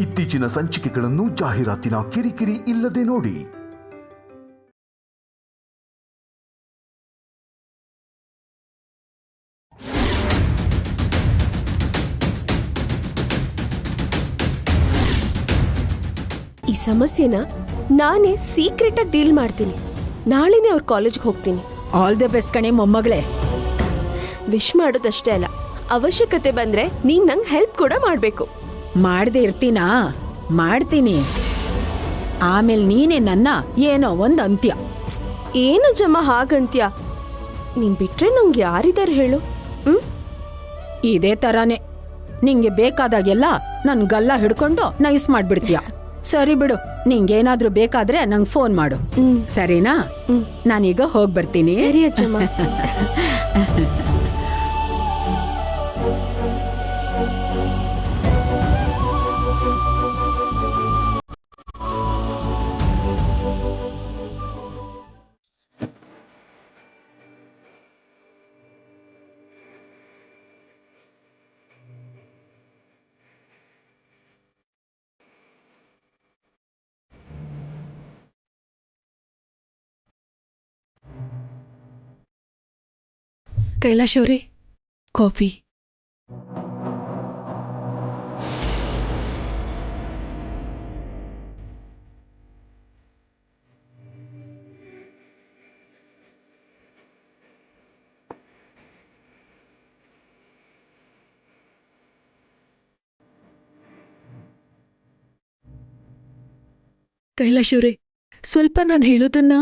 ಇತ್ತೀಚಿನ ಸಂಚಿಕೆಗಳನ್ನು ಜಾಹೀರಾತಿನ ಕಿರಿಕಿರಿ ಇಲ್ಲದೆ ನೋಡಿ. ಈ ಸಮಸ್ಯೆನ ನಾನೇ ಸೀಕ್ರೆಟ್ ಆಗಿ ಡೀಲ್ ಮಾಡ್ತೀನಿ. ನಾಳೆನೇ ಅವ್ರ ಕಾಲೇಜ್ಗೆ ಹೋಗ್ತೀನಿ. ಆಲ್ ದಿ ಬೆಸ್ಟ್ ಕಣೆ ಮೊಮ್ಮಗಳೇ. ವಿಶ್ ಮಾಡೋದಷ್ಟೇ ಅಲ್ಲ, ಅವಶ್ಯಕತೆ ಬಂದ್ರೆ ನೀನ್ ನಂಗೆ ಹೆಲ್ಪ್ ಕೂಡ ಮಾಡ್ಬೇಕು. ಮಾಡದೆ ಇರ್ತೀನಾ? ಮಾಡ್ತೀನಿ. ಆಮೇಲೆ ನೀನೇ ನನ್ನ ಏನೋ ಒಂದು ಅಂತ್ಯ. ಏನು ಜಮ್ಮ ಹಾಗಂತ್ಯ? ನೀನ್ ಬಿಟ್ರೆ ನಂಗೆ ಯಾರಿದಾರೆ ಹೇಳು? ಇದೇ ತರಾನೇ ನಿಂಗೆ ಬೇಕಾದಾಗೆಲ್ಲ ನನ್ ಗಲ್ಲ ಹಿಡ್ಕೊಂಡು ನೈಸ್ ಮಾಡ್ಬಿಡ್ತೀಯ. ಸರಿ ಬಿಡು, ನಿಂಗೇನಾದ್ರೂ ಬೇಕಾದ್ರೆ ನಂಗೆ ಫೋನ್ ಮಾಡು, ಸರಿನಾ? ನಾನೀಗ ಹೋಗಿ ಬರ್ತೀನಿ. ಸರಿ ಅಜ್ಜಮ್ಮ. ಕೈಲಾಶ್ ಅವರೇ, ಕಾಫಿ. ಕೈಲಾಶ್ ಅವರೇ, ಸ್ವಲ್ಪ ನಾನು ಹೇಳೋದನ್ನ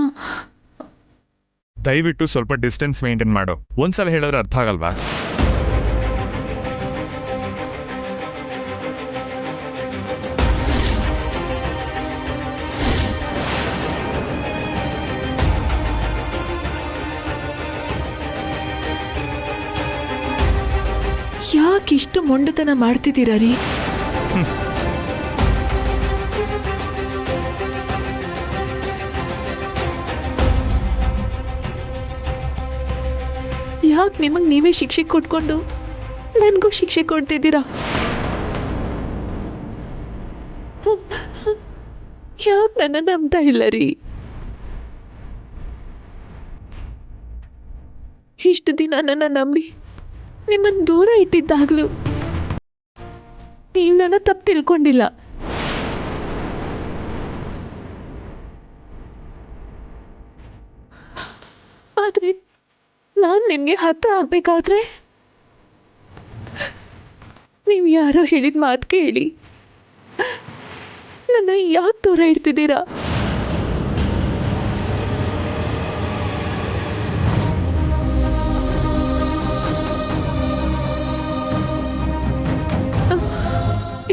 ದಯವಿಟ್ಟು ಸ್ವಲ್ಪ ಡಿಸ್ಟೆನ್ಸ್ ಮೇಂಟೈನ್ ಮಾಡು. ಒಂದ್ಸಲ ಹೇಳಿದ್ರೆ ಅರ್ಥ ಆಗಲ್ವಾ? ಯಾಕಿಷ್ಟು ಮೊಂಡತನ ಮಾಡ್ತಿದ್ದೀರಾ ರೀ? ಯಾಕೆ ನಿಮಗೆ ನೀವೇ ಶಿಕ್ಷೆ ಕೊಟ್ಕೊಂಡು ನನಗೂ ಶಿಕ್ಷೆ ಕೊಡ್ತಿದ್ದೀರಾ? ಯಾಕೆ ನನ್ನ ನಂಬ್ತಾ ಇಲ್ಲ ರೀ? ಇಷ್ಟು ದಿನ ನನ್ನ ನಂಬಿ ನಿಮ್ಮನ್ನು ದೂರ ಇಟ್ಟಿದ್ದಾಗಲೂ ನೀವು ನನ್ನ ತಪ್ಪು ತಿಳ್ಕೊಂಡಿಲ್ಲ. ಆದರೆ ನಾನು ನಿಮಗೆ ಹತ್ರ ಆಗಬೇಕಾದ್ರೆ ನೀವು ಯಾರೋ ಹೇಳಿದ ಮಾತು ಕೇಳಿ ನನ್ನ ಯಾಕೆ ದೂರ ಇಡ್ತಿದ್ದೀರಾ?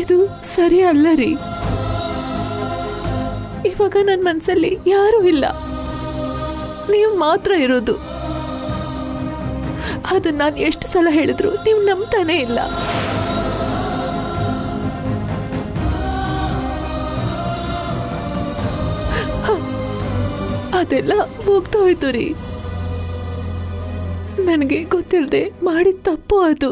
ಇದು ಸರಿ ಅಲ್ಲ ರೀ. ಇವಾಗ ನನ್ನ ಮನಸ್ಸಲ್ಲಿ ಯಾರೂ ಇಲ್ಲ, ನೀವು ಮಾತ್ರ ಇರೋದು. ಅದನ್ನ ನಾನು ಎಷ್ಟು ಸಲ ಹೇಳಿದ್ರು ನೀವು ನಂಬ್ತಾನೇ ಇಲ್ಲ. ಅದೆಲ್ಲ ಮುಗ್ದೋಯ್ತು ರೀ. ನನಗೆ ಗೊತ್ತಿಲ್ಲದೆ ಮಾಡಿದ ತಪ್ಪು ಅದು.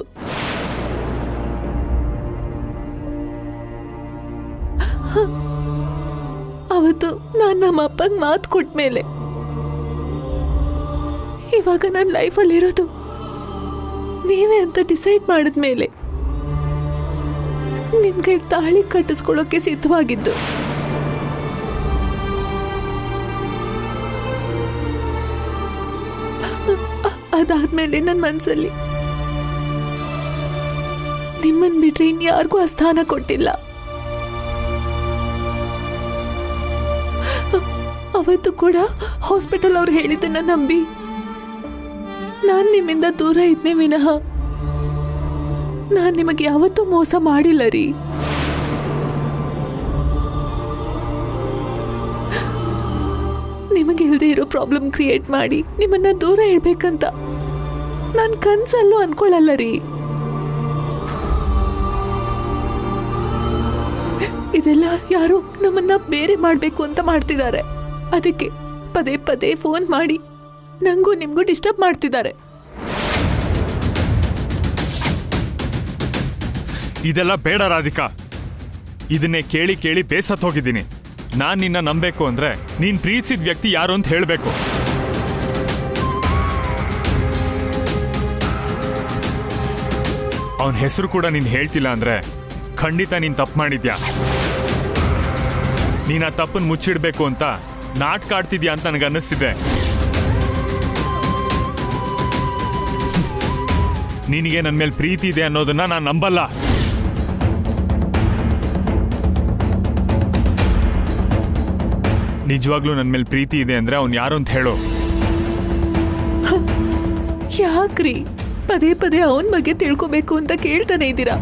ಅವತ್ತು ನಾನು ನಮ್ಮ ಅಪ್ಪಗೆ ಮಾತು ಕೊಟ್ಮೇಲೆ ಇವಾಗ ನನ್ನ ಲೈಫಲ್ಲಿರೋದು ನೀವೇ ಅಂತ ಡಿಸೈಡ್ ಮಾಡಿದ್ಮೇಲೆ ನಿಮ್ಗೆ ತಾಳಿ ಕಟ್ಟಿಸ್ಕೊಳ್ಳೋಕೆ ಸಿದ್ಧವಾಗಿದ್ದು. ಅದಾದ್ಮೇಲೆ ನನ್ನ ಮನಸ್ಸಲ್ಲಿ ನಿಮ್ಮನ್ ಬಿಟ್ರೆ ಇನ್ಯಾರಿಗೂ ಆ ಸ್ಥಾನ ಕೊಟ್ಟಿಲ್ಲ. ಅವತ್ತು ಕೂಡ ಹಾಸ್ಪಿಟಲ್ ಅವ್ರು ಹೇಳಿದ್ದನ್ನ ನಂಬಿ ನಾನು ನಿಮ್ಮಿಂದ ದೂರ ಇದ್ನೇ ವಿನಃ ನಾನು ನಿಮಗೆ ಯಾವತ್ತೂ ಮೋಸ ಮಾಡಿಲ್ಲ ರೀ. ನಿಮಗೆ ಇಲ್ಲದೆ ಇರೋ ಪ್ರಾಬ್ಲಮ್ ಕ್ರಿಯೇಟ್ ಮಾಡಿ ನಿಮ್ಮನ್ನ ದೂರ ಇಡ್ಬೇಕಂತ ನಾನು ಕನ್ಸಲ್ಲೂ ಅನ್ಕೊಳ್ಳಲ್ಲ ರೀ. ಇದೆಲ್ಲ ಯಾರು ನಮ್ಮನ್ನ ಬೇರೆ ಮಾಡಬೇಕು ಅಂತ ಮಾಡ್ತಿದ್ದಾರೆ. ಅದಕ್ಕೆ ಪದೇ ಪದೇ ಫೋನ್ ಮಾಡಿ ನಂಗೂ ನಿಮ್ಗೂ ಡಿಸ್ಟರ್ಬ್ ಮಾಡ್ತಿದ್ದಾರೆ. ಇದೆಲ್ಲ ಬೇಡ ರಾಧಿಕಾ. ಇದನ್ನೇ ಕೇಳಿ ಕೇಳಿ ಬೇಸತ್ ಹೋಗಿದ್ದೀನಿ. ನಾನ್ ನಿನ್ನ ನಂಬೇಕು ಅಂದ್ರೆ ನೀನ್ ಪ್ರೀತಿಸಿದ ವ್ಯಕ್ತಿ ಯಾರು ಅಂತ ಹೇಳ್ಬೇಕು. ಅವನ ಹೆಸರು ಕೂಡ ನೀನ್ ಹೇಳ್ತಿಲ್ಲ ಅಂದ್ರೆ ಖಂಡಿತ ನೀನ್ ತಪ್ಪು ಮಾಡಿದ್ಯಾ. ನೀನ್ ಆ ತಪ್ಪನ್ ಮುಚ್ಚಿಡ್ಬೇಕು ಅಂತ ನಾಟಕ ಆಡ್ತಿದ್ಯಾ ಅಂತ ನನಗೆ ಅನ್ನಿಸ್ತಿದೆ. ನಿನಗೆ ನನ್ನ ಮೇಲೆ ಪ್ರೀತಿ ಇದೆ ಅನ್ನೋದನ್ನ ನಾನು ನಂಬಲ್ಲ. ನಿಜವಾಗ್ಲೂ ನನ್ನ ಮೇಲೆ ಪ್ರೀತಿ ಇದೆ ಅಂದ್ರೆ ಅವ್ನು ಯಾರು ಅಂತ ಹೇಳು. ಯಾಕ್ರಿ ಪದೇ ಪದೇ ಅವನ ಬಗ್ಗೆ ತಿಳ್ಕೊಬೇಕು ಅಂತ ಕೇಳ್ತಾನೆ ಇದ್ದೀರಾ?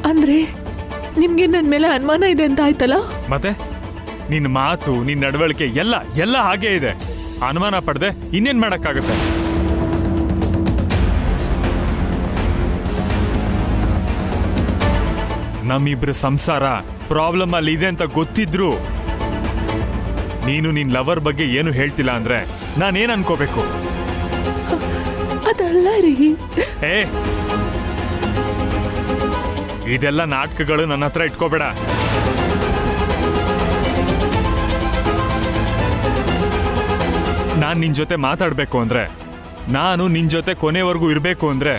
ಅಂದ್ರೆ ನಿಮ್ಗೆ ನನ್ನ ಮೇಲೆ ಅನುಮಾನ ಇದೆ ಅಂತ ಆಯ್ತಲ್ಲ? ಮತ್ತೆ ನಿನ್ನ ಮಾತು, ನಿನ್ನ ನಡವಳಿಕೆ ಎಲ್ಲ ಎಲ್ಲ ಹಾಗೇ ಇದೆ. ಅನುಮಾನ ಪಡೆದೆ ಇನ್ನೇನ್ ಮಾಡಕ್ಕಾಗತ್ತೆ? ನಮ್ಮಿಬ್ರ ಸಂಸಾರ ಪ್ರಾಬ್ಲಮ್ ಅಲ್ಲಿ ಇದೆ ಅಂತ ಗೊತ್ತಿದ್ರು ನೀನು ನಿನ್ ಲವರ್ ಬಗ್ಗೆ ಏನು ಹೇಳ್ತಿಲ್ಲ ಅಂದ್ರೆ ನಾನೇನ್ ಅನ್ಕೋಬೇಕು? ಅದಲ್ಲ ರೀ. ಏ, ಇದೆಲ್ಲ ನಾಟಕಗಳು ನನ್ನ ಹತ್ರ ಇಟ್ಕೋಬೇಡ. ನಾನ್ ನಿನ್ ಜೊತೆ ಮಾತಾಡ್ಬೇಕು ಅಂದ್ರೆ, ನಾನು ನಿನ್ ಜೊತೆ ಕೊನೆವರೆಗೂ ಇರ್ಬೇಕು ಅಂದ್ರೆ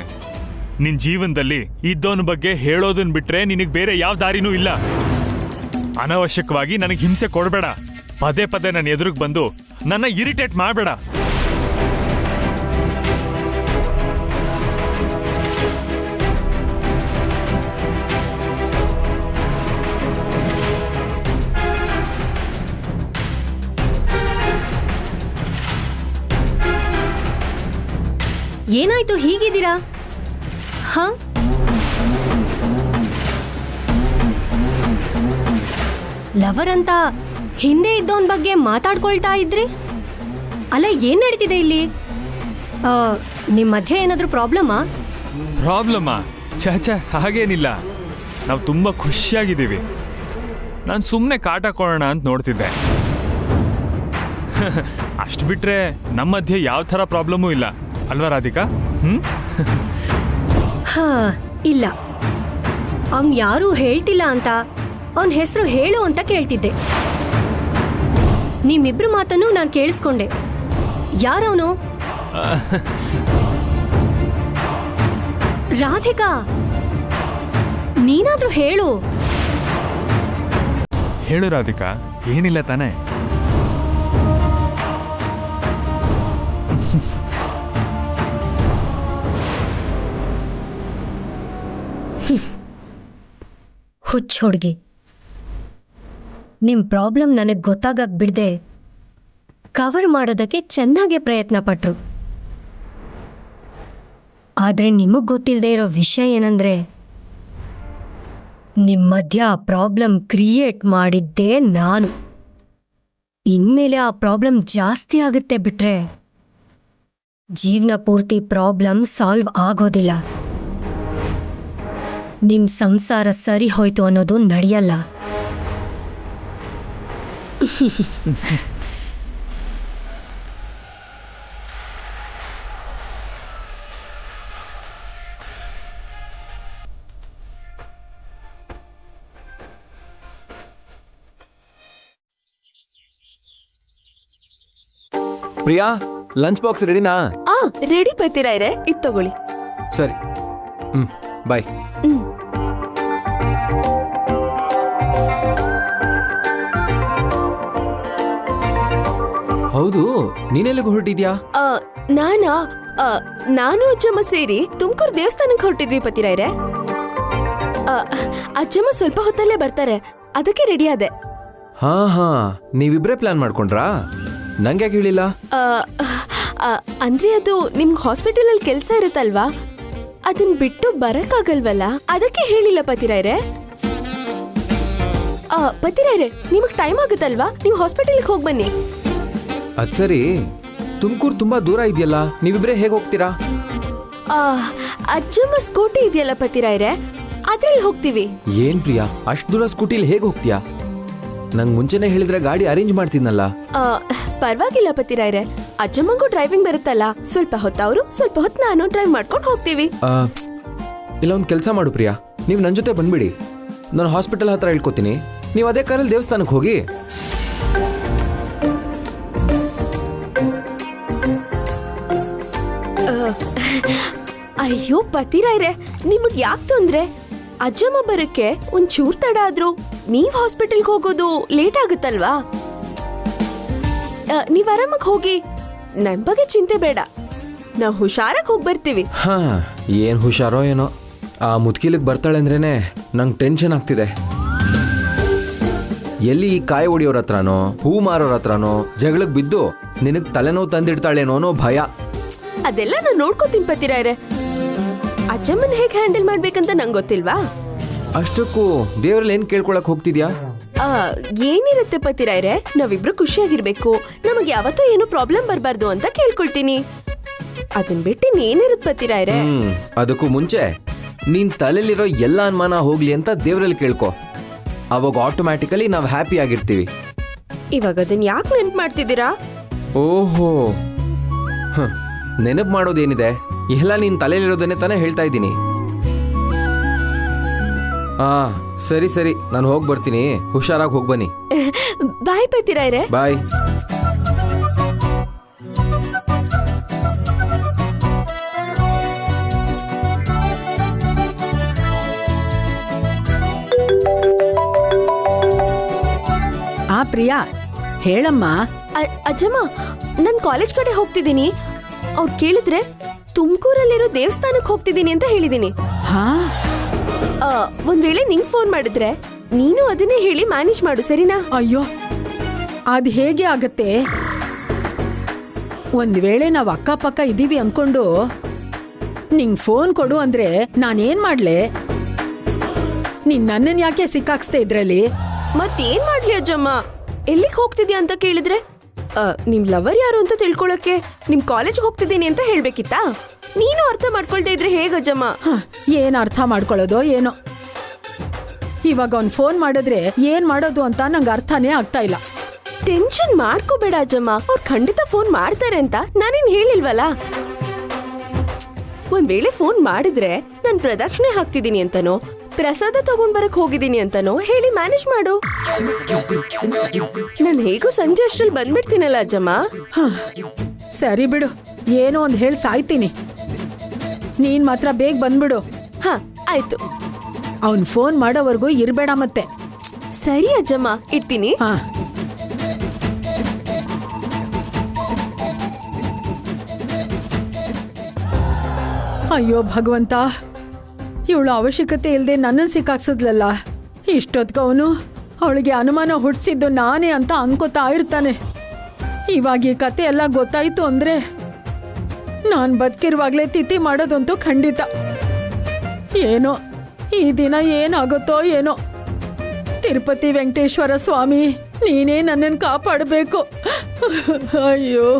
ನಿನ್ ಜೀವನದಲ್ಲಿ ಇದ್ದವನ ಬಗ್ಗೆ ಹೇಳೋದನ್ ಬಿಟ್ರೆ ನಿನಗ್ ಬೇರೆ ಯಾವ ದಾರಿನೂ ಇಲ್ಲ. ಅನಾವಶ್ಯಕವಾಗಿ ನನಗೆ ಹಿಂಸೆ ಕೊಡಬೇಡ. ಪದೇ ಪದೇ ನನ್ನ ಎದುರಿಗೆ ಬಂದು ನನ್ನ ಇರಿಟೇಟ್ ಮಾಡಬೇಡ. ಏನಾಯ್ತು ಹೀಗಿದ್ದೀರಾ? ಹ ಲವರ್ ಅಂತ ಹಿಂದೆ ಇದ್ದವನ್ ಬಗ್ಗೆ ಮಾತಾಡ್ಕೊಳ್ತಾ ಇದ್ರಿ. ಅಲ್ಲ, ಏನ್ ನಡೀತಿದೆ ಇಲ್ಲಿ? ನಿಮ್ ಮಧ್ಯೆ ಏನಾದ್ರೂ ಪ್ರಾಬ್ಲಮಾ? ಪ್ರಾಬ್ಲಮಾ? ಛ ಹಾಗೇನಿಲ್ಲ. ನಾವು ತುಂಬಾ ಖುಷಿಯಾಗಿದ್ದೀವಿ. ನಾನು ಸುಮ್ಮನೆ ಕಾಟ ಕೊಡೋಣ ಅಂತ ನೋಡ್ತಿದ್ದೆ. ಅಷ್ಟು ಬಿಟ್ರೆ ನಮ್ಮ ಮಧ್ಯೆ ಯಾವ ಥರ ಪ್ರಾಬ್ಲಮೂ ಇಲ್ಲ ಅಲ್ವಾ ರಾಧಿಕಾ? ಹಾ, ಇಲ್ಲ. ಅವ್ನ್ ಯಾರೂ ಹೇಳ್ತಿಲ್ಲ ಅಂತ ಅವನ ಹೆಸರು ಹೇಳು ಅಂತ ಕೇಳ್ತಿದ್ದೆ. ನಿಮ್ಮಿಬ್ರು ಮಾತನ್ನು ನಾನು ಕೇಳಿಸ್ಕೊಂಡೆ. ಯಾರವನು? ರಾಧಿಕಾ, ನೀನಾದ್ರೂ ಹೇಳು. ಹೇಳು ರಾಧಿಕಾ, ಏನಿಲ್ಲ ತಾನೇ? ಹುಚ್ಚ ಹುಡುಗಿ, ನಿಮ್ ಪ್ರಾಬ್ಲಮ್ ನನಗೆ ಗೊತ್ತಾಗಕ್ ಬಿಡದೆ ಕವರ್ ಮಾಡೋದಕ್ಕೆ ಚೆನ್ನಾಗೆ ಪ್ರಯತ್ನ ಪಟ್ರು. ಆದ್ರೆ ನಿಮಗ್ ಗೊತ್ತಿಲ್ಲದೆ ಇರೋ ವಿಷಯ ಏನಂದ್ರೆ, ನಿಮ್ ಮಧ್ಯ ಆ ಪ್ರಾಬ್ಲಮ್ ಕ್ರಿಯೇಟ್ ಮಾಡಿದ್ದೇ ನಾನು. ಇನ್ಮೇಲೆ ಆ ಪ್ರಾಬ್ಲಮ್ ಜಾಸ್ತಿ ಆಗುತ್ತೆ ಬಿಟ್ರೆ ಜೀವನ ಪೂರ್ತಿ ಪ್ರಾಬ್ಲಮ್ ಸಾಲ್ವ್ ಆಗೋದಿಲ್ಲ. ನಿಮ್ ಸಂಸಾರ ಸರಿ ಹೋಯ್ತು ಅನ್ನೋದು ನಡೆಯಲ್ಲ. ಪ್ರಿಯಾ, ಲಂಚ್ ಬಾಕ್ಸ್ ರೆಡಿನಾ? ರೆಡಿ ಬರ್ತೀರಾ? ಇದು ತಗೊಳ್ಳಿ. ಸರಿ, ಬಾಯ್. ಹೌದು, ನೀನೆಲ್ಲಿಗೆ ಹೊರಟಿದ್ಯಾ? ನಾನು ಅಜ್ಜಮ್ಮ ಸೇರಿ ತುಮಕೂರು ದೇವಸ್ಥಾನಕ್ಕೆ ಹೊರಟಿದ್ವಿ ಪತಿರಾಯ್ರೆ. ಅಜ್ಜಮ್ಮ ಸ್ವಲ್ಪ ಹೊತ್ತಲ್ಲೇ ಬರ್ತಾರೆ, ಅದಕ್ಕೆ ರೆಡಿ ಆದೆ. ಹಾ, ನೀವಿಬ್ರೇ ಪ್ಲಾನ್ ಮಾಡ್ಕೊಂಡ್ರಾ? ನಂಗೆ ಯಾಕೆ ಹೇಳಿಲ್ಲ? ಅಂದ್ರೆ ಅದು ನಿಮ್ಗೆ ಹಾಸ್ಪಿಟಲ್ ಅಲ್ಲಿ ಕೆಲಸ ಇರುತ್ತಲ್ವಾ, ಅದನ್ನ ಬಿಟ್ಟು ಬರಕ್ಕಾಗಲ್ವಲ್ಲ, ಅದಕ್ಕೆ ಹೇಳಿಲ್ಲ ಪತಿರಾಯ್ರೆ. ಪತಿರಾಯ್ರೆ, ನಿಮಗ್ ಟೈಮ್ ಆಗುತ್ತಲ್ವಾ, ನೀವು ಹಾಸ್ಪಿಟಲ್ಗೆ ಹೋಗಿ ಬನ್ನಿ. ಅದ್ ಸರಿ, ತುಮಕೂರು ತುಂಬಾ ದೂರ ಇದೆಯಲ್ಲ, ನೀವಿಬ್ರೇ ಹೇಗೆ ಹೋಗ್ತೀರಾ? ಅಜ್ಜಮ್ಮ ಸ್ಕೂಟಿ ಇದೆಯಲ್ಲ ಪತಿರಾಯ್ರೆ, ಅದ್ರಲ್ಲಿ ಹೋಗ್ತೀವಿ. ಏನ್ ಪ್ರಿಯಾ, ಅಷ್ಟು ದೂರ ಸ್ಕೂಟಿಲಿ ಹೇಗೆ ಹೋಗ್ತೀಯಾ? ನಂಗೆ ಮುಂಚೆನೆ ಹೇಳಿದ್ರೆ ಗಾಡಿ ಅರೇಂಜ್ ಮಾಡ್ತಿದ್ನಲ್ಲ. ಪರವಾಗಿಲ್ಲ ಪತಿರಾಯ್ರೆ, ಅಜ್ಜಮ್ಮಂಗೂ ಡ್ರೈವಿಂಗ್ ಬರುತ್ತಲ್ಲ, ಸ್ವಲ್ಪ ಹೊತ್ತು ಅವರು ಸ್ವಲ್ಪ ಹೊತ್ತು ನಾನು ಡ್ರೈವ್ ಮಾಡ್ಕೊಂಡು ಹೋಗ್ತೀವಿ. ಇಲ್ಲ, ಒಂದು ಕೆಲಸ ಮಾಡು ಪ್ರಿಯಾ, ನೀವು ನನ್ನ ಜೊತೆ ಬಂದ್ಬಿಡಿ. ನಾನು ಹಾಸ್ಪಿಟಲ್ ಹತ್ರ ಇಳ್ಕೊತೀನಿ, ನೀವು ಅದೇ ಕಾರಲ್ಲಿ ದೇವಸ್ಥಾನಕ್ಕೆ ಹೋಗಿ. ಅಯ್ಯೋ ಪತಿರಾಯ್ರೆ, ನಿಮಗ್ ಯಾಕೆ ತೊಂದ್ರೆ? ಅಜ್ಜಮ್ಮ ಬರಕ್ಕೆ ಒಂಚೂರ್ ತಡ ಆದ್ರೂ ನೀವ್ ಹಾಸ್ಪಿಟಲ್ಗೆ ಹೋಗೋದು ಲೇಟ್ ಆಗುತ್ತಲ್ವಾ? ನೀವ್ ಆರಾಮಾಗಿ ಹೋಗಿ, ನಮ್ ಬಗ್ಗೆ ಚಿಂತೆ ಬೇಡ, ನಾವ್ ಹುಷಾರಾಗಿ ಹೋಗಿ ಬರ್ತೀವಿ. ಹಾ, ಏನ್ ಹುಷಾರೋ ಏನೋ. ಆ ಮುದ್ಕಿಲಿಗೆ ಬರ್ತಾಳೆ ಅಂದ್ರೇನೆ ನಂಗೆ ಟೆನ್ಷನ್ ಆಗ್ತಿದೆ. ಎಲ್ಲಿ ಈ ಕಾಯಿ ಹೊಡಿಯೋರ ಹತ್ರನೋ ಹೂ ಮಾರೋರ ಹತ್ರನೋ ಜಗಳಕ್ಕೆ ಬಿದ್ದು ನಿನಗೆ ತಲೆನೋವು ತಂದಿಡ್ತಾಳೇನೋ ಅನ್ನೋ ಭಯ. ಅದೆಲ್ಲ ನಾನು ನೋಡ್ಕೋತೀನಿ ಪತಿರಾಯ್ರೆ. ಅಜ್ಜಮ್ಮನ್ ಹೇಗ್ ಹ್ಯಾಂಡಲ್ ಮಾಡ್ಬೇಕಂತ ನಂಗೆ ಗೊತ್ತಿಲ್ವಾ? ಅಷ್ಟಕ್ಕೂ ದೇವರಲ್ಲಿ ಏನ್ ಕೇಳ್ಕೊಳಕ್ ಹೋಗ್ತಿದ್ಯಾ? ಏನಿರುತ್ತೆ ಪತಿರಾಯ್ರೆ, ನಾವಿಬ್ರು ಖುಷಿಯಾಗಿರ್ಬೇಕು, ನಮಗೆ ಯಾವತ್ತೂ ಏನು ಪ್ರಾಬ್ಲಮ್ ಬರಬಾರ್ದು ಅಂತ ಕೇಳ್ಕೊಳ್ತೀನಿ. ಅದನ್ ಬಿಟ್ಟು ಏನಿರುತ್ತೆ ಪತಿರಾಯ್ರೆ? ಅದಕ್ಕೂ ಮುಂಚೆ ನೀನ್ ತಲೆಲಿರೋ ಎಲ್ಲ ಅನುಮಾನ ಹೋಗ್ಲಿ ಅಂತ ದೇವರಲ್ಲಿ ಕೇಳ್ಕೊ. ಅವಾಗ ಆಟೋಮ್ಯಾಟಿಕಲಿ ನಾವು ಹ್ಯಾಪಿ ಆಗಿರ್ತೀವಿ. ಇವಾಗ ಅದನ್ನ ಯಾಕೆ ನೆನ್ಪು ಮಾಡ್ತಿದ್ದೀರಾ? ಓಹೋ, ನೆನಪು ಮಾಡೋದೇನಿದೆ, ಎಲ್ಲ ನೀನ್ ತಲೆಲಿರೋದನ್ನೇ ತಾನೇ ಹೇಳ್ತಾ ಇದ್ದೀನಿ. ಸರಿ ಸರಿ, ನಾನು ಹೋಗಿ ಬರ್ತೀನಿ, ಹುಷಾರಾಗಿ ಹೋಗಿ ಬನ್ನಿ. ಬಾಯ್ ಪತಿರಾಯ್ರೆ. ಬಾಯ್. ಪ್ರಿಯಾ, ಹೇಳಮ್ಮ. ಅಜ್ಜಮ್ಮ, ನಾನು ಕಾಲೇಜ್ ಕಡೆ ಹೋಗ್ತಿದ್ದೀನಿ. ಅವ್ರು ಕೇಳಿದ್ರೆ ತುಮಕೂರಲ್ಲಿರೋ ದೇವಸ್ಥಾನಕ್ಕೆ ಹೋಗ್ತಿದ್ದೀನಿ ಅಂತ ಹೇಳಿದೀನಿ. ಒಂದ್ ವೇಳೆ ನಿಂಗ್ ಫೋನ್ ಮಾಡಿದ್ರೆ ನೀನು ಅದನ್ನೇ ಹೇಳಿ ಮ್ಯಾನೇಜ್ ಮಾಡು, ಸರಿನಾ? ಅಯ್ಯೋ, ಅದ್ ಹೇಗೆ ಆಗತ್ತೆ? ಒಂದ್ ವೇಳೆ ನಾವ್ ಅಕ್ಕಪಕ್ಕ ಇದೀವಿ ಅನ್ಕೊಂಡು ನಿಂಗ್ ಫೋನ್ ಕೊಡು ಅಂದ್ರೆ ನಾನೇನ್ ಮಾಡ್ಲೆ? ನೀನ್ ನನ್ನನ್ ಯಾಕೆ ಸಿಕ್ಕಾಕ್ಸ್ತೆ ಇದ್ರಲ್ಲಿ? ಮತ್ತೇನ್ ಮಾಡ್ಲಿ ಅಜ್ಜಮ್ಮ? ಎಲ್ಲಿಗೆ ಹೋಗ್ತಿದ್ಯಾ ಅಂತ ಕೇಳಿದ್ರೆ ನಿಮ್ ಲವರ್ ಯಾರು ಅಂತ ತಿಳ್ಕೊಳಕ್ಕೆ ನಿಮ್ ಕಾಲೇಜ್ ಹೋಗ್ತಿದ್ದೀನಿ ಅಂತ ಹೇಳ್ಬೇಕಿತ್ತಾ? ನೀನು ಅರ್ಥ ಮಾಡ್ಕೊಳ್ತಾ ಇದ್ರೆ ಹೇಗಜ್ಜಮ್ಮ? ಏನ್ ಅರ್ಥ ಮಾಡ್ಕೊಳ್ಳೋದೋ ಏನೋ. ಇವಾಗ ಅವ್ನ್ ಫೋನ್ ಮಾಡಿದ್ರೆ ಏನ್ ಮಾಡೋದು ಅಂತ ನಂಗೆ ಅರ್ಥನೇ ಆಗ್ತಾ ಇಲ್ಲ. ಟೆನ್ಷನ್ ಮಾಡ್ಕೋಬೇಡ ಅಜ್ಜಮ್ಮ, ಅವ್ರು ಖಂಡಿತ ಫೋನ್ ಮಾಡ್ತಾರೆ ಅಂತ ನಾನೇನ್ ಹೇಳಿಲ್ವಲ್ಲ. ಒಂದ್ ವೇಳೆ ಫೋನ್ ಮಾಡಿದ್ರೆ ನಾನ್ ಪ್ರದಕ್ಷಿಣೆ ಹಾಕ್ತಿದ್ದೀನಿ ಅಂತನೋ ಪ್ರಸಾದ ತಗೊಂಡ್ ಬರಕ್ ಹೋಗಿದ್ದೀನಿ ಅಂತನೋ ಹೇಳಿ ಮ್ಯಾನೇಜ್ ಮಾಡು. ನಾನು ಹೇಗೂ ಸಂಜೆ ಅಷ್ಟ್ರಲ್ಲಿ ಬಂದ್ಬಿಡ್ತೀನಲ್ಲ ಅಜ್ಜಮ್ಮ. ಸರಿ ಬಿಡು, ಏನೋ ಒಂದ್ ಹೇಳಿ ಸಾಯ್ತೀನಿ. ನೀನ್ ಮಾತ್ರ ಬೇಗ ಬಂದ್ಬಿಡು. ಹಾ ಆಯ್ತು. ಅವನ್ ಫೋನ್ ಮಾಡೋವರೆಗೂ ಇರ್ಬೇಡ ಮತ್ತೆ. ಸರಿ ಅಜ್ಜಮ್ಮ, ಇಡ್ತೀನಿ. ಹಾ. ಅಯ್ಯೋ ಭಗವಂತ, ಇವಳು ಅವಶ್ಯಕತೆ ಇಲ್ಲದೆ ನನ್ನ ಸಿಕ್ಕಾಕ್ಸದ್ಲಲ್ಲ. ಇಷ್ಟೊತ್ಕವನು ಅವಳಿಗೆ ಅನುಮಾನ ಹುಟ್ಟಿಸಿದ್ದು ನಾನೇ ಅಂತ ಅನ್ಕೋತಾ ಇರ್ತಾನೆ. ಇವಾಗ ಈ ಕತೆ ಎಲ್ಲ ಗೊತ್ತಾಯ್ತು ಅಂದ್ರೆ ನಾನು ಬದುಕಿರುವಾಗಲೇ ತಿಥಿ ಮಾಡೋದಂತೂ ಖಂಡಿತ. ಏನೋ ಈ ದಿನ ಏನಾಗುತ್ತೋ ಏನೋ. ತಿರುಪತಿ ವೆಂಕಟೇಶ್ವರ ಸ್ವಾಮಿ, ನೀನೇ ನನ್ನನ್ನು ಕಾಪಾಡಬೇಕು. ಅಯ್ಯೋ,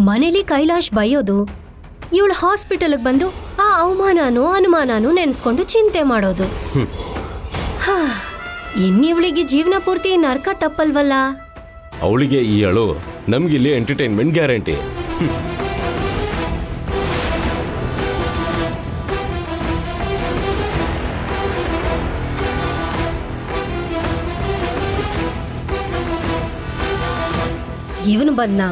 ಮನೇಲಿ ಕೈಲಾಶ್ ಬೈಯೋದು, ಇವಳು ಹಾಸ್ಪಿಟಲ್ಗೆ ಬಂದು ಆ ಅವಮಾನನೂ ಅನುಮಾನನೂ ನೆನೆಸ್ಕೊಂಡು ಚಿಂತೆ ಮಾಡೋದು. ಇನ್ನಿವಳಿಗೆ ಜೀವನ ಪೂರ್ತಿ ನರ್ಕ ತಪ್ಪಲ್ವಲ್ಲ. ಅವಳಿಗೆ ಈ ಅಳು, ನಮ್ಗಿಲ್ಲಿ ಎಂಟರ್ಟೈನ್ಮೆಂಟ್ ಗ್ಯಾರಂಟಿ. ಇವನು ಬಂದ್ನಾ,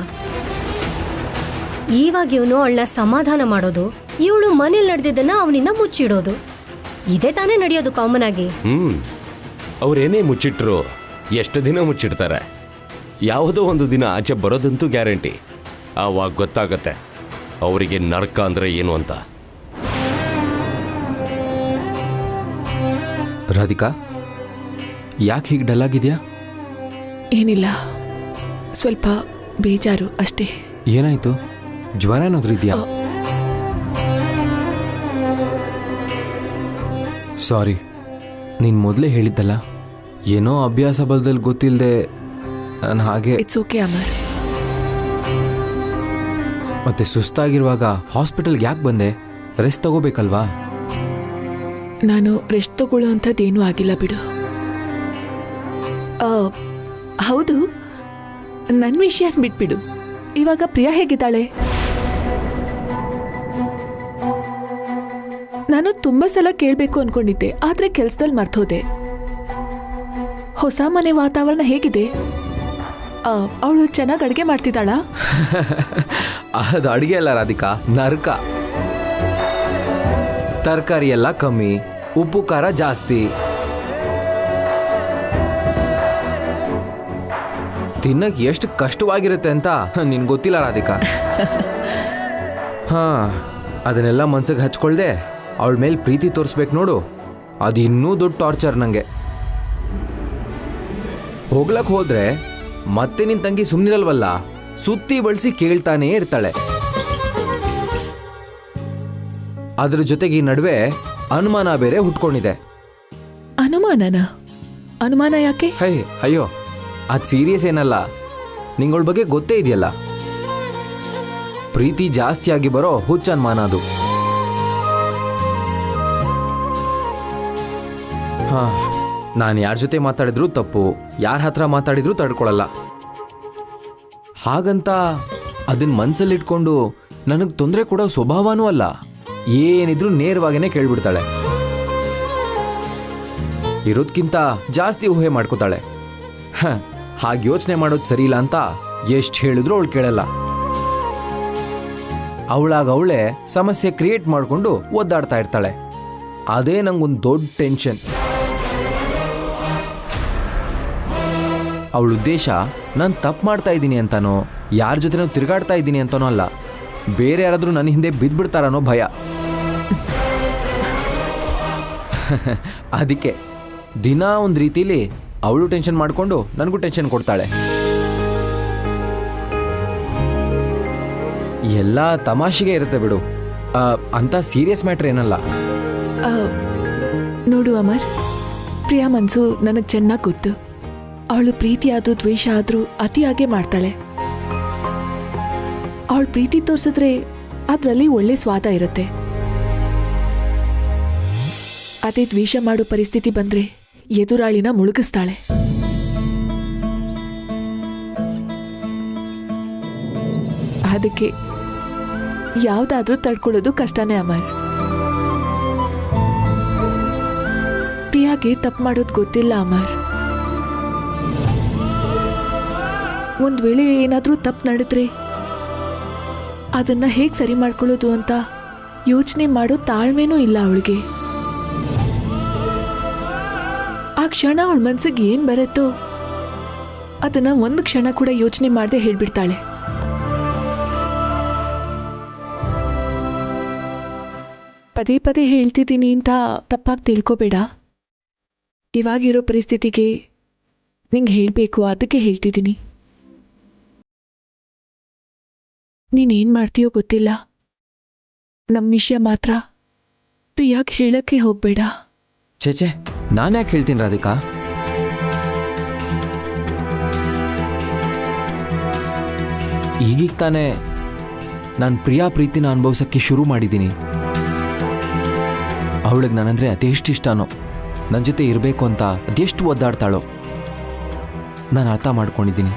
ಇವಾಗ ಇವನು ಅವಳನ್ನ ಸಮಾಧಾನ ಮಾಡೋದು, ಇವಳು ಮನೇಲಿ ನಡೆದಿದ್ದನ್ನ ಅವನಿಂದ ಮುಚ್ಚಿಡೋದು, ಇದೇ ತಾನೇ ನಡೆಯೋದು ಕಾಮನ್ ಆಗಿ. ಅವ್ರೇನೇ ಮುಚ್ಚಿಟ್ರು ಎಷ್ಟು ದಿನ ಮುಚ್ಚಿಡ್ತಾರೆ, ಯಾವುದೋ ಒಂದು ದಿನ ಆಚೆ ಬರೋದಂತೂ ಗ್ಯಾರಂಟಿ. ಆವಾಗ ಗೊತ್ತಾಗತ್ತೆ ಅವರಿಗೆ ನರಕ ಅಂದ್ರೆ ಏನು ಅಂತ. ರಾಧಿಕಾ, ಯಾಕೆ ಹೀಗೆ ಡಲ್ ಆಗಿದ್ಯಾ? ಏನಿಲ್ಲ, ಸ್ವಲ್ಪ ಬೇಜಾರು ಅಷ್ಟೇ. ಏನಾಯ್ತು? ಜ್ವರ ಏನಾದ್ರೂ ಇದೆಯಾ? ಸಾರಿ, ನೀನು ಮೊದಲೇ ಹೇಳಿದ್ದಲ್ಲ, ಏನೋ ಅಭ್ಯಾಸ ಬಲದಲ್ಲಿ ಗೊತ್ತಿಲ್ಲದೆ ನಾನು ಹಾಗೆ. It's okay Amar. ಮತ್ತೆ ಸುಸ್ತಾಗಿರುವಾಗ ಹಾಸ್ಪಿಟಲ್ಗೆ ಯಾಕೆ ಬಂದೆ? ರೆಸ್ಟ್ ತಗೋಬೇಕಲ್ವಾ? ನಾನು ರೆಸ್ಟ್ ತಗೊಳ್ಳೋ ಅಂಥದ್ದೇನೂ ಆಗಿಲ್ಲ ಬಿಡು. ಹೌದು, ನನ್ನ ವಿಷಯ ಬಿಟ್ಬಿಡು. ಇವಾಗ ಪ್ರಿಯಾ ಹೇಗಿದ್ದಾಳೆ? ನಾನು ತುಂಬ ಸಲ ಕೇಳಬೇಕು ಅನ್ಕೊಂಡಿದ್ದೆ, ಆದರೆ ಕೆಲಸದಲ್ಲಿ ಮರ್ತೋದೆ. ಹೊಸ ಮನೆ ವಾತಾವರಣ ಹೇಗಿದೆ? ಅವಳು ಚೆನ್ನಾಗಿ ಅಡುಗೆ ಮಾಡ್ತಿದ್ದಾಳಾ? ಅದು ಅಡುಗೆ ಅಲ್ಲ ರಾಧಿಕಾ, ನರಕ. ತರಕಾರಿ ಎಲ್ಲ ಕಮ್ಮಿ, ಉಪ್ಪು ಖಾರ ಜಾಸ್ತಿ. ತಿನ್ನಕ್ಕೆ ಎಷ್ಟು ಕಷ್ಟವಾಗಿರುತ್ತೆ ಅಂತ ನಿನ್ಗೆ ಗೊತ್ತಿಲ್ಲ ರಾಧಿಕಾ. ಹಾ, ಅದನ್ನೆಲ್ಲ ಮನ್ಸಿಗೆ ಹಚ್ಕೊಳ್ದೆ ಅವಳ ಮೇಲೆ ಪ್ರೀತಿ ತೋರಿಸ್ಬೇಕು ನೋಡು, ಅದು ಇನ್ನೂ ದೊಡ್ಡ ಟಾರ್ಚರ್ ನನಗೆ. ಹೋಗ್ಲಕ್ಕೆ ಹೋದ್ರೆ ಮತ್ತೆ ನಿನ್ ತಂಗಿ ಸುಮ್ಮನಿರಲ್ವಲ್ಲ, ಸುತ್ತಿ ಬಳಸಿ ಕೇಳ್ತಾನೇ ಇರ್ತಾಳೆ. ಅದ್ರ ಜೊತೆಗೆ ಈ ನಡುವೆ ಅನುಮಾನ ಬೇರೆ ಹುಟ್ಕೊಂಡಿದೆ. ಅನುಮಾನ ಯಾಕೆ? ಅಯ್ಯೋ, ಅದು ಸೀರಿಯಸ್ ಏನಲ್ಲ, ನಿಂಗಳ ಬಗ್ಗೆ ಗೊತ್ತೇ ಇದೆಯಲ್ಲ. ಪ್ರೀತಿ ಜಾಸ್ತಿ ಆಗಿ ಬರೋ ಹುಚ್ಚ ಅನುಮಾನ ಅದು. ಹಾ, ನಾನು ಯಾರ ಜೊತೆ ಮಾತಾಡಿದ್ರು ತಪ್ಪು, ಯಾರ ಹತ್ರ ಮಾತಾಡಿದ್ರು ತಡ್ಕೊಳಲ್ಲ. ಹಾಗಂತ ಅದನ್ನ ಮನ್ಸಲ್ಲಿಟ್ಕೊಂಡು ನನಗೆ ತೊಂದರೆ ಕೊಡೋ ಸ್ವಭಾವನೂ ಅಲ್ಲ. ಏನಿದ್ರು ನೇರವಾಗೇನೆ ಕೇಳ್ಬಿಡ್ತಾಳೆ. ಇರೋದ್ಕಿಂತ ಜಾಸ್ತಿ ಊಹೆ ಮಾಡ್ಕೋತಾಳೆ. ಹಾಗೆ ಯೋಚನೆ ಮಾಡೋದು ಸರಿ ಇಲ್ಲ ಅಂತ ಎಷ್ಟು ಹೇಳಿದ್ರು ಅವಳು ಕೇಳಲ್ಲ. ಅವಳಾಗ ಅವಳೇ ಸಮಸ್ಯೆ ಕ್ರಿಯೇಟ್ ಮಾಡಿಕೊಂಡು ಒದ್ದಾಡ್ತಾ ಇರ್ತಾಳೆ. ಅದೇ ನಂಗೊಂದು ದೊಡ್ಡ ಟೆನ್ಷನ್. ಅವಳ ಉದ್ದೇಶ ನಾನು ತಪ್ಪು ಮಾಡ್ತಾ ಇದ್ದೀನಿ ಅಂತಾನೋ, ಯಾರ ಜೊತೆನೋ ತಿರುಗಾಡ್ತಾ ಇದ್ದೀನಿ ಅಂತಾನೋ ಅಲ್ಲ, ಬೇರೆ ಯಾರಾದರೂ ನನ್ನ ಹಿಂದೆ ಬಿದ್ದುಬಿಡ್ತಾರನೋ ಭಯ. ಅದಕ್ಕೆ ದಿನ ಒಂದು ರೀತಿಲಿ ಅವಳು ಟೆನ್ಷನ್ ಮಾಡಿಕೊಂಡು ನನಗೂ ಟೆನ್ಷನ್ ಕೊಡ್ತಾಳೆ. ಎಲ್ಲ ತಮಾಷೆಗೆ ಇರುತ್ತೆ ಬಿಡು, ಅಂತ ಸೀರಿಯಸ್ ಮ್ಯಾಟ್ರ್ ಏನಲ್ಲ. ನೋಡು ಅಮರ್, ಪ್ರಿಯಾ ಮನ್ಸು ನನಗೆ ಚೆನ್ನಾಗಿ ಗೊತ್ತು. ಅವಳು ಪ್ರೀತಿ ಆದ್ರೂ ದ್ವೇಷ ಆದ್ರೂ ಅತಿಯಾಗೆ ಮಾಡ್ತಾಳೆ. ಅವಳು ಪ್ರೀತಿ ತೋರಿಸಿದ್ರೆ ಅದರಲ್ಲಿ ಒಳ್ಳೆ ಸ್ವಾದ ಇರುತ್ತೆ. ಅದೇ ದ್ವೇಷ ಮಾಡೋ ಪರಿಸ್ಥಿತಿ ಬಂದ್ರೆ ಎದುರಾಳಿನ ಮುಳುಗಿಸ್ತಾಳೆ. ಅದಕ್ಕೆ ಯಾವ್ದಾದ್ರೂ ತಡ್ಕೊಳ್ಳೋದು ಕಷ್ಟನೇ ಅಮರ್. ಪ್ರಿಯಾಗೆ ತಪ್ಪು ಮಾಡೋದು ಗೊತ್ತಿಲ್ಲ ಅಮರ್. ಒಂದ್ ವೇಳೆ ಏನಾದ್ರೂ ತಪ್ಪು ನಡೆದ್ರೆ ಅದನ್ನ ಹೇಗೆ ಸರಿ ಮಾಡ್ಕೊಳ್ಳೋದು ಅಂತ ಯೋಚನೆ ಮಾಡೋ ತಾಳ್ಮೆನೂ ಇಲ್ಲ ಅವಳಿಗೆ. ಆ ಕ್ಷಣ ಅವಳ ಮನ್ಸಿಗೆ ಏನ್ ಬರುತ್ತೋ ಅದನ್ನ ಒಂದು ಕ್ಷಣ ಕೂಡ ಯೋಚನೆ ಮಾಡದೆ ಹೇಳ್ಬಿಡ್ತಾಳೆ. ಪದೇ ಪದೇ ಹೇಳ್ತಿದ್ದೀನಿ ಅಂತ ತಪ್ಪಾಗಿ ತಿಳ್ಕೊಬೇಡ. ಇವಾಗಿರೋ ಪರಿಸ್ಥಿತಿಗೆ ನಿಂಗೆ ಹೇಳಬೇಕು, ಅದಕ್ಕೆ ಹೇಳ್ತಿದ್ದೀನಿ. ನೀನೇನು ಮಾಡ್ತೀಯೋ ಗೊತ್ತಿಲ್ಲ. ನಮ್ಮ ವಿಷಯ ಮಾತ್ರ ಪ್ರಿಯಾಗೆ ಹೇಳಕ್ಕೆ ಹೋಗ್ಬೇಡ. ಛೇ, ನಾನು ಯಾಕೆ ಹೇಳ್ತೀನಿ ರಾಧಿಕಾ? ಈಗೀಗ ತಾನೇ ನಾನು ಪ್ರಿಯಾ ಪ್ರೀತಿನ ಅನುಭವಿಸೋಕ್ಕೆ ಶುರು ಮಾಡಿದ್ದೀನಿ. ಅವಳಿಗೆ ನಾನಂದರೆ ಅದೆಷ್ಟು ಇಷ್ಟನೋ, ನನ್ನ ಜೊತೆ ಇರಬೇಕು ಅಂತ ಅದೆಷ್ಟು ಒದ್ದಾಡ್ತಾಳೋ ನಾನು ಅರ್ಥ ಮಾಡ್ಕೊಂಡಿದ್ದೀನಿ.